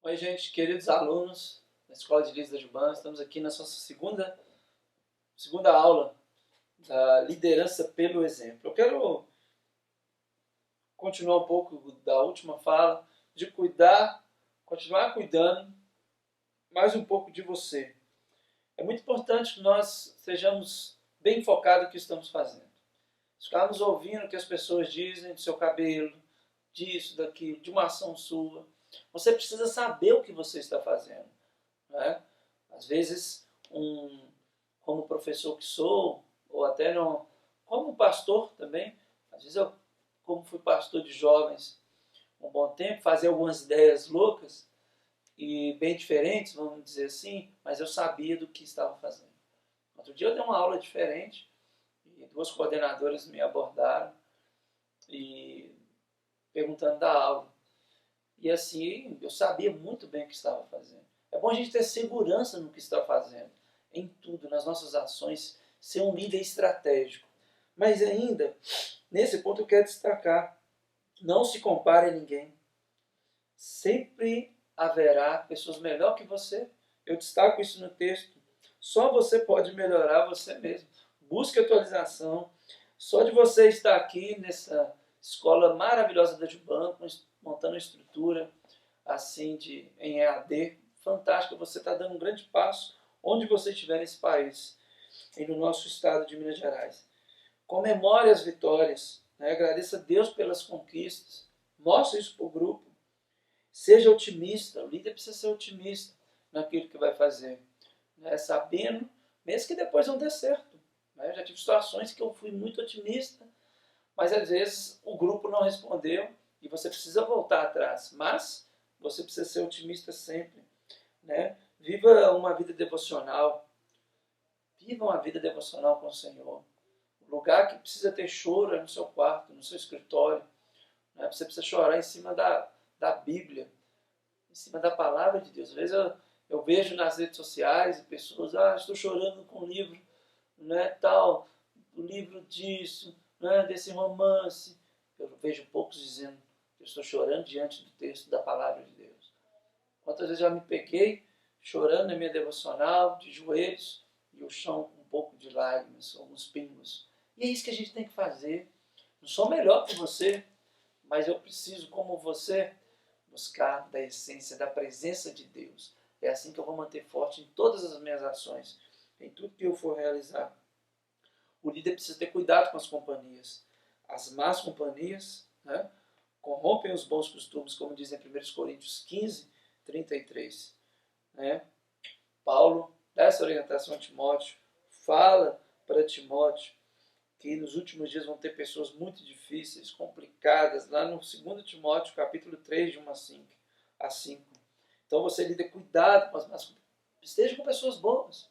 Oi, gente, queridos alunos da Escola de Líderes da Juban, estamos aqui na nossa segunda aula da liderança pelo exemplo. Eu quero continuar um pouco da última fala, de continuar cuidando mais um pouco de você. É muito importante que nós sejamos bem focados no que estamos fazendo. Ficarmos ouvindo o que as pessoas dizem do seu cabelo, disso, daquilo, de uma ação sua. Você precisa saber o que você está fazendo. Né? Às vezes, como professor que sou, ou até não, como pastor também, às vezes eu, como fui pastor de jovens um bom tempo, fazia algumas ideias loucas e bem diferentes, vamos dizer assim, mas eu sabia do que estava fazendo. Outro dia eu dei uma aula diferente e duas coordenadoras me abordaram e perguntando da aula. E assim, eu sabia muito bem o que estava fazendo. É bom a gente ter segurança no que está fazendo, em tudo, nas nossas ações, ser um líder estratégico. Mas ainda, nesse ponto eu quero destacar, não se compare a ninguém. Sempre haverá pessoas melhor que você. Eu destaco isso no texto. Só você pode melhorar você mesmo. Busque atualização. Só de você estar aqui nessa escola maravilhosa da Juban, montando uma estrutura assim em EAD, fantástica, você está dando um grande passo onde você estiver nesse país e no nosso estado de Minas Gerais. Comemore as vitórias, né? Agradeça a Deus pelas conquistas, mostre isso para o grupo, seja otimista, o líder precisa ser otimista naquilo que vai fazer, né? Sabendo, mesmo que depois não dê certo. Né? Eu já tive situações que eu fui muito otimista, mas às vezes o grupo não respondeu e você precisa voltar atrás, mas você precisa ser otimista sempre. Né? Viva uma vida devocional. Viva uma vida devocional com o Senhor. O lugar que precisa ter choro é no seu quarto, no seu escritório. Né? Você precisa chorar em cima da Bíblia, em cima da palavra de Deus. Às vezes eu vejo nas redes sociais pessoas, estou chorando com o livro, né, tal, o livro disso, né, desse romance. Eu vejo poucos dizendo que eu estou chorando diante do texto da palavra de Deus. Quantas vezes já me peguei chorando na minha devocional, de joelhos, e o chão com um pouco de lágrimas, alguns pingos. E é isso que a gente tem que fazer. Não sou melhor que você, mas eu preciso, como você, buscar da essência, da presença de Deus. É assim que eu vou manter forte em todas as minhas ações, em tudo que eu for realizar. O líder precisa ter cuidado com as companhias. As más companhias, né, corrompem os bons costumes, como diz em 1 Coríntios 15, 33. Né? Paulo dá essa orientação a Timóteo, fala para Timóteo que nos últimos dias vão ter pessoas muito difíceis, complicadas, lá no 2 Timóteo, capítulo 3, de 1 a 5. Então você lida, cuidado com as más companhias. Esteja com pessoas boas.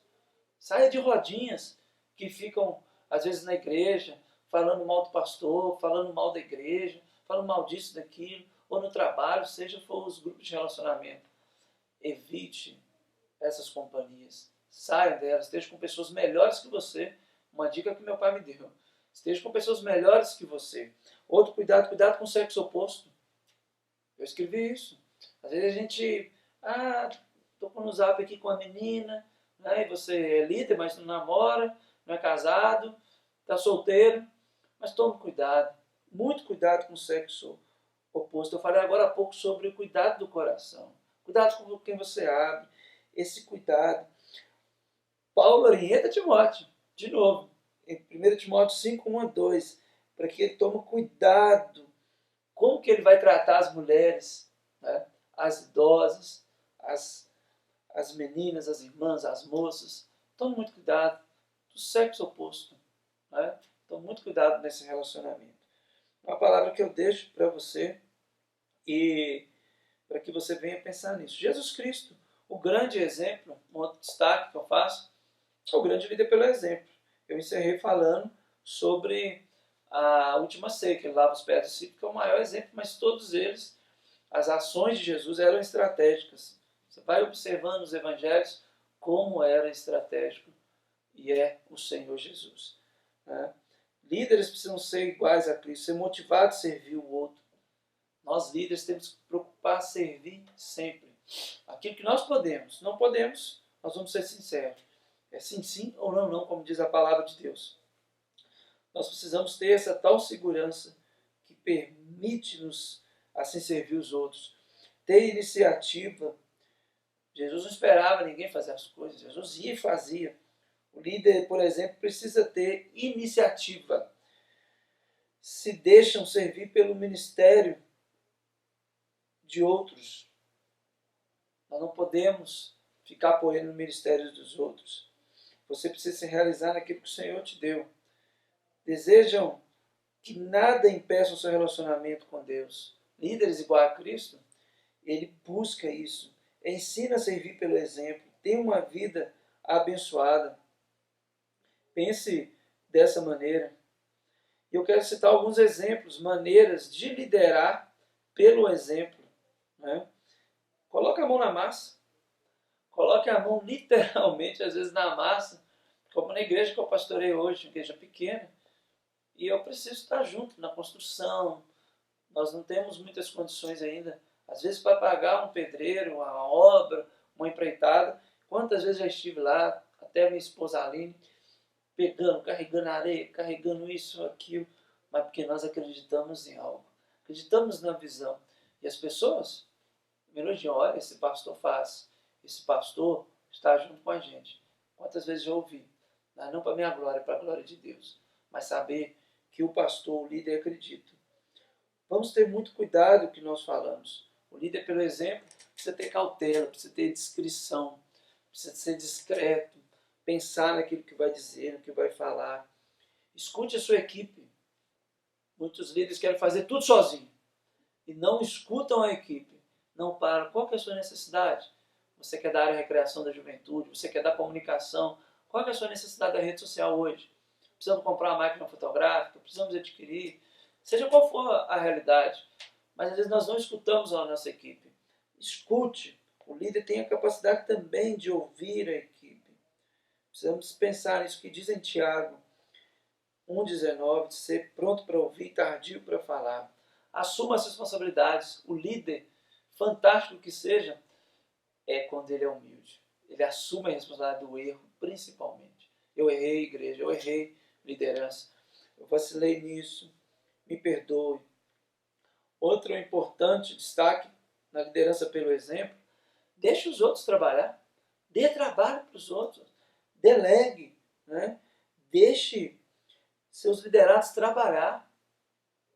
Saia de rodinhas que ficam, às vezes, na igreja, falando mal do pastor, falando mal da igreja, falando mal disso, daquilo, ou no trabalho, seja for os grupos de relacionamento. Evite essas companhias. Saia delas, esteja com pessoas melhores que você. Uma dica que meu pai me deu. Esteja com pessoas melhores que você. Outro cuidado com o sexo oposto. Eu escrevi isso. Às vezes a gente, estou com um zap aqui com a menina, né, e você é líder, mas não namora, não é casado, está solteiro, mas tome cuidado. Muito cuidado com o sexo oposto. Eu falei agora há pouco sobre o cuidado do coração. Cuidado com quem você abre. Esse cuidado. Paulo orienta Timóteo, de novo, em 1 Timóteo 5, 1 a 2, para que ele tome cuidado como que ele vai tratar as mulheres, né? As idosas, as meninas, as irmãs, as moças. Tome muito cuidado do sexo oposto. Né? Tome muito cuidado nesse relacionamento. Uma palavra que eu deixo para você e para que você venha pensar nisso. Jesus Cristo, o grande exemplo, um outro destaque que eu faço, é o grande líder pelo exemplo. Eu encerrei falando sobre a última ceia, que ele lava os pés dos discípulos, que é o maior exemplo, mas todos eles, as ações de Jesus eram estratégicas. Você vai observando os evangelhos como era estratégico, e é o Senhor Jesus. Né? Líderes precisam ser iguais a Cristo, ser motivados a servir o outro. Nós líderes temos que preocupar em servir sempre. Aquilo que nós podemos. Não podemos, nós vamos ser sinceros. É sim, sim ou não, não, como diz a palavra de Deus. Nós precisamos ter essa tal segurança que permite-nos assim servir os outros. Ter iniciativa. Jesus não esperava ninguém fazer as coisas, Jesus ia e fazia. O líder, por exemplo, precisa ter iniciativa. Se deixam servir pelo ministério de outros. Nós não podemos ficar apoiando o ministério dos outros. Você precisa se realizar naquilo que o Senhor te deu. Desejam que nada impeça o seu relacionamento com Deus. Líderes igual a Cristo, ele busca isso. Ensina a servir pelo exemplo. Tem uma vida abençoada. Pense dessa maneira. Eu quero citar alguns exemplos, maneiras de liderar pelo exemplo. Né? Coloque a mão na massa. Coloque a mão literalmente, às vezes, na massa. Como na igreja que eu pastorei hoje, uma igreja pequena. E eu preciso estar junto na construção. Nós não temos muitas condições ainda. Às vezes, para pagar um pedreiro, uma obra, uma empreitada. Quantas vezes já estive lá, até a minha esposa Aline, pegando, carregando areia, carregando isso, aquilo. Mas porque nós acreditamos em algo. Acreditamos na visão. E as pessoas me elogiam. Olha, esse pastor faz. Esse pastor está junto com a gente. Quantas vezes já ouvi? Não para a minha glória, para a glória de Deus. Mas saber que o pastor, o líder, acredita. Vamos ter muito cuidado com o que nós falamos. O líder, pelo exemplo, precisa ter cautela, precisa ter discrição, precisa ser discreto, pensar naquilo que vai dizer, no que vai falar. Escute a sua equipe. Muitos líderes querem fazer tudo sozinho e não escutam a equipe. Não param. Qual que é a sua necessidade? Você quer da área de recreação da juventude? Você quer da comunicação? Qual que é a sua necessidade da rede social hoje? Precisamos comprar uma máquina fotográfica? Precisamos adquirir? Seja qual for a realidade. Mas às vezes nós não escutamos a nossa equipe. Escute. O líder tem a capacidade também de ouvir a equipe. Precisamos pensar nisso que diz em Tiago 1,19, de ser pronto para ouvir, tardio para falar. Assuma as responsabilidades. O líder, fantástico que seja, é quando ele é humilde. Ele assume a responsabilidade do erro, principalmente. Eu errei, igreja, eu errei, liderança. Eu vacilei nisso, me perdoe. Outro importante destaque na liderança pelo exemplo, deixe os outros trabalhar. Dê trabalho para os outros. Delegue. Né? Deixe seus liderados trabalhar.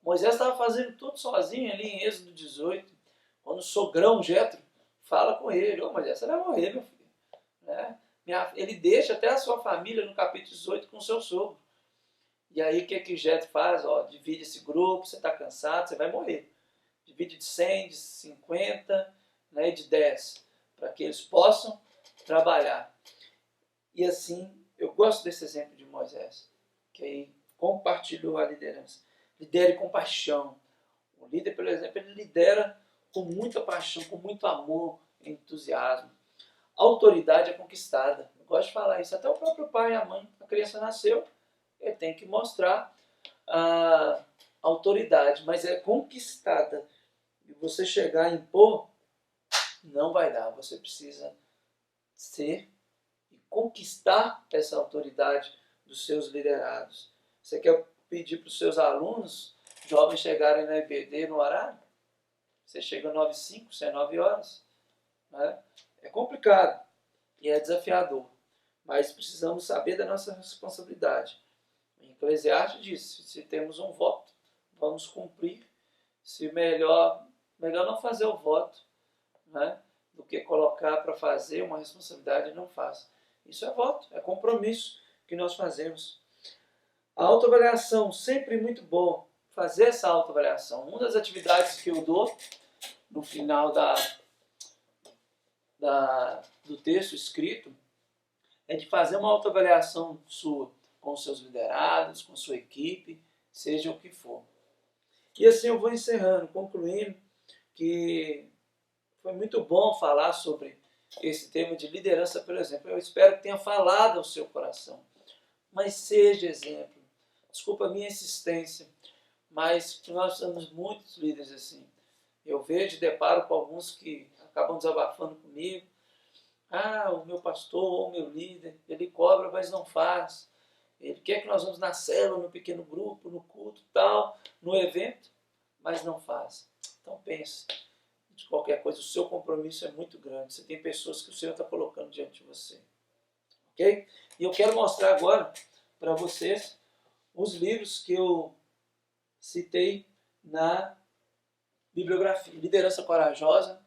Moisés estava fazendo tudo sozinho ali em Êxodo 18. Quando o sogrão Jetro fala com ele: ô Moisés, você vai morrer, meu filho. Né? Ele deixa até a sua família no capítulo 18 com o seu sogro. E aí o que Jetro faz? Divide esse grupo, você está cansado, você vai morrer. Divide de 100, de 50, né, de 10, para que eles possam trabalhar. E assim, eu gosto desse exemplo de Moisés, que aí compartilhou a liderança. Lidere com paixão. O líder, por exemplo, ele lidera com muita paixão, com muito amor, entusiasmo. A autoridade é conquistada. Eu gosto de falar isso. Até o próprio pai e a mãe, a criança nasceu, ele tem que mostrar a autoridade, mas é conquistada. E você chegar a impor, não vai dar. Você precisa ser e conquistar essa autoridade dos seus liderados. Você quer pedir para os seus alunos, jovens, chegarem na EBD no horário? Você chega às 9h05, você é 9 horas. Né? É complicado e é desafiador, mas precisamos saber da nossa responsabilidade. Em Eclesiastes diz, se temos um voto, vamos cumprir. Se melhor não fazer o voto, né, do que colocar para fazer uma responsabilidade e não faz. Isso é voto, é compromisso que nós fazemos. A autoavaliação, sempre muito bom fazer essa autoavaliação. Uma das atividades que eu dou no final do texto escrito é de fazer uma autoavaliação sua com os seus liderados, com sua equipe, seja o que for. E assim eu vou encerrando, concluindo que foi muito bom falar sobre esse tema de liderança pelo exemplo. Eu espero que tenha falado ao seu coração. Mas seja exemplo. Desculpa a minha insistência, mas nós temos muitos líderes assim. Eu vejo e deparo com alguns que acabam desabafando comigo. Ah, o meu pastor ou o meu líder, ele cobra, mas não faz. Ele quer que nós vamos na célula, no pequeno grupo, no culto, tal, no evento, mas não faz. Então pense, de qualquer coisa, o seu compromisso é muito grande. Você tem pessoas que o Senhor está colocando diante de você. Ok? E eu quero mostrar agora para vocês os livros que eu citei na bibliografia. Liderança Corajosa,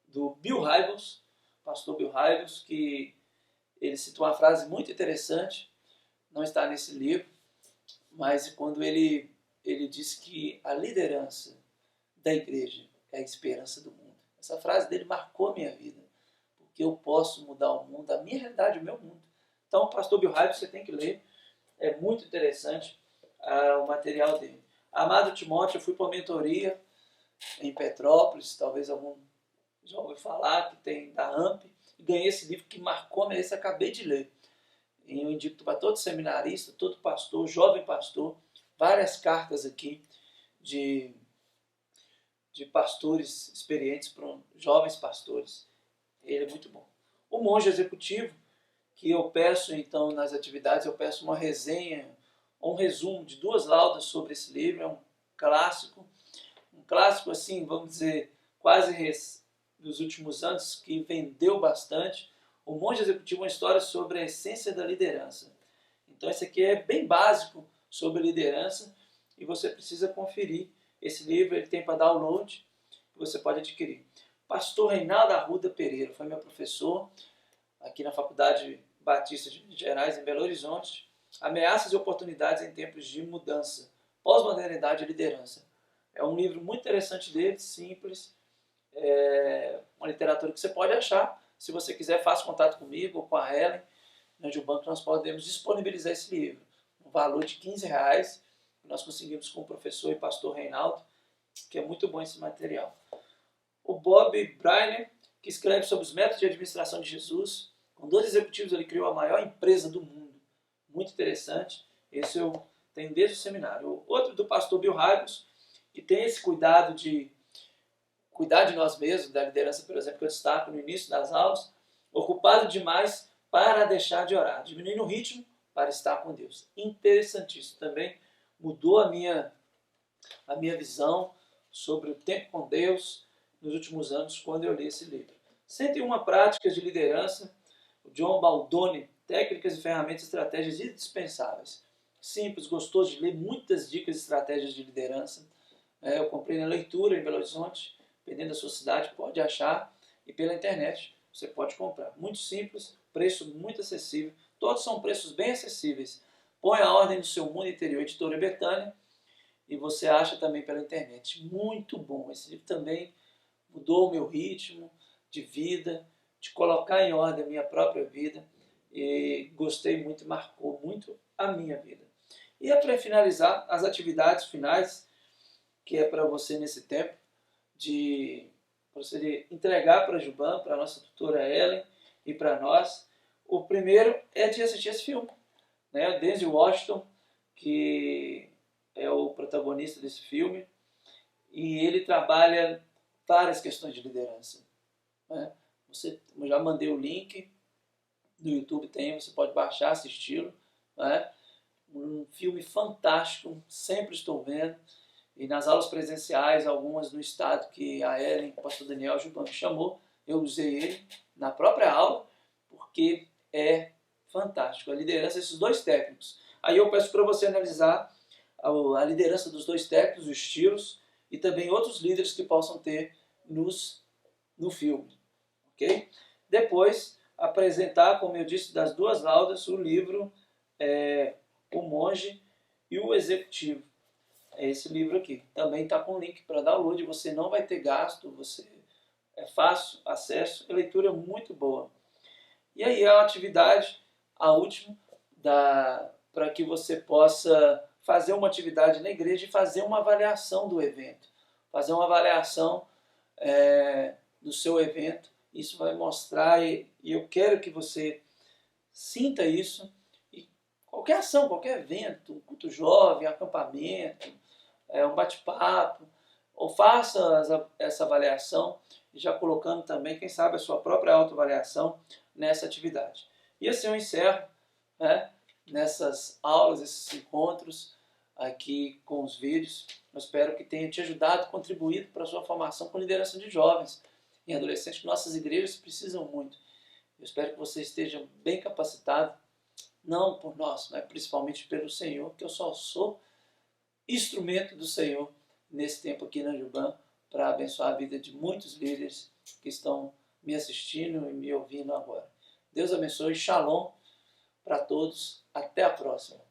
do Bill Hybels, pastor Bill Hybels, que ele citou uma frase muito interessante, não está nesse livro, mas quando ele diz que a liderança da igreja é a esperança do mundo. Essa frase dele marcou a minha vida, porque eu posso mudar o mundo, a minha realidade, o meu mundo. Então, o pastor Bill Hybels, você tem que ler, é muito interessante o material dele. Amado Timóteo, eu fui para uma mentoria em Petrópolis, talvez algum já ouviu falar, que tem da AMP, e ganhei esse livro que marcou a minha vida, acabei de ler. E eu indico para todo seminarista, todo pastor, jovem pastor, várias cartas aqui de pastores experientes para jovens pastores. Ele é muito bom. O Monge Executivo, que eu peço então nas atividades, eu peço uma resenha, um resumo de 2 laudas sobre esse livro, é um clássico assim, vamos dizer, quase dos últimos anos, que vendeu bastante. O Monge Executivo é uma história sobre a essência da liderança. Então esse aqui é bem básico sobre liderança e você precisa conferir. Esse livro ele tem para download, que você pode adquirir. Pastor Reinaldo Arruda Pereira foi meu professor aqui na Faculdade Batista de Minas Gerais, em Belo Horizonte. Ameaças e oportunidades em tempos de mudança, pós-modernidade e liderança. É um livro muito interessante dele, simples, uma literatura que você pode achar. Se você quiser, faça contato comigo ou com a Ellen, na Jubanco, nós podemos disponibilizar esse livro. Um valor de R$15, nós conseguimos com o professor e pastor Reinaldo, que é muito bom esse material. O Bob Briner, que escreve sobre os métodos de administração de Jesus. Com 2 executivos, ele criou a maior empresa do mundo. Muito interessante. Esse eu tenho desde o seminário. O outro do pastor Bill Hybels, que tem esse cuidado de cuidar de nós mesmos, da liderança, por exemplo, que eu destaco no início das aulas, ocupado demais para deixar de orar, diminuindo o ritmo para estar com Deus. Interessantíssimo também, mudou a minha visão sobre o tempo com Deus nos últimos anos, quando eu li esse livro. 101 Práticas de Liderança, o John Baldoni, Técnicas e Ferramentas e Estratégias Indispensáveis. Simples, gostoso de ler, muitas dicas e estratégias de liderança. Eu comprei na Leitura, em Belo Horizonte, dependendo da sua cidade, pode achar, e pela internet você pode comprar. Muito simples, preço muito acessível, todos são preços bem acessíveis. Põe a ordem do seu mundo interior, Editora Betânia, e você acha também pela internet. Muito bom, esse livro também mudou o meu ritmo de vida, de colocar em ordem a minha própria vida, e gostei muito, marcou muito a minha vida. E para finalizar, as atividades finais, que é para você nesse tempo, para você entregar para a Juban, para a nossa tutora Ellen e para nós. O primeiro é de assistir esse filme, né? Denzel Washington, que é o protagonista desse filme, e ele trabalha várias questões de liderança, né? Eu já mandei o link, no YouTube tem, você pode baixar, assisti-lo, né? Um filme fantástico, sempre estou vendo. E nas aulas presenciais, algumas no estado que a Ellen, o pastor Daniel Juban me chamou, eu usei ele na própria aula, porque é fantástico. A liderança desses 2 técnicos. Aí eu peço para você analisar a liderança dos 2 técnicos, os estilos, e também outros líderes que possam ter no filme. Ok? Depois, apresentar, como eu disse, das 2 laudas, o livro O Monge e o Executivo. É esse livro aqui. Também está com link para download, você não vai ter gasto, é fácil acesso, a leitura é muito boa. E aí a atividade, a última, para que você possa fazer uma atividade na igreja e fazer uma avaliação do evento. Fazer uma avaliação do seu evento. Isso vai mostrar, e eu quero que você sinta isso. E qualquer ação, qualquer evento, um culto jovem, acampamento, um bate-papo, ou faça essa avaliação, já colocando também, quem sabe, a sua própria autoavaliação nessa atividade. E assim eu encerro, né, nessas aulas, esses encontros aqui com os vídeos. Eu espero que tenha te ajudado, contribuído para a sua formação com liderança de jovens e adolescentes, que nossas igrejas precisam muito. Eu espero que você esteja bem capacitado, não por nós, mas principalmente pelo Senhor, que eu só sou instrumento do Senhor nesse tempo aqui na Juban, para abençoar a vida de muitos líderes que estão me assistindo e me ouvindo agora. Deus abençoe, shalom para todos, até a próxima.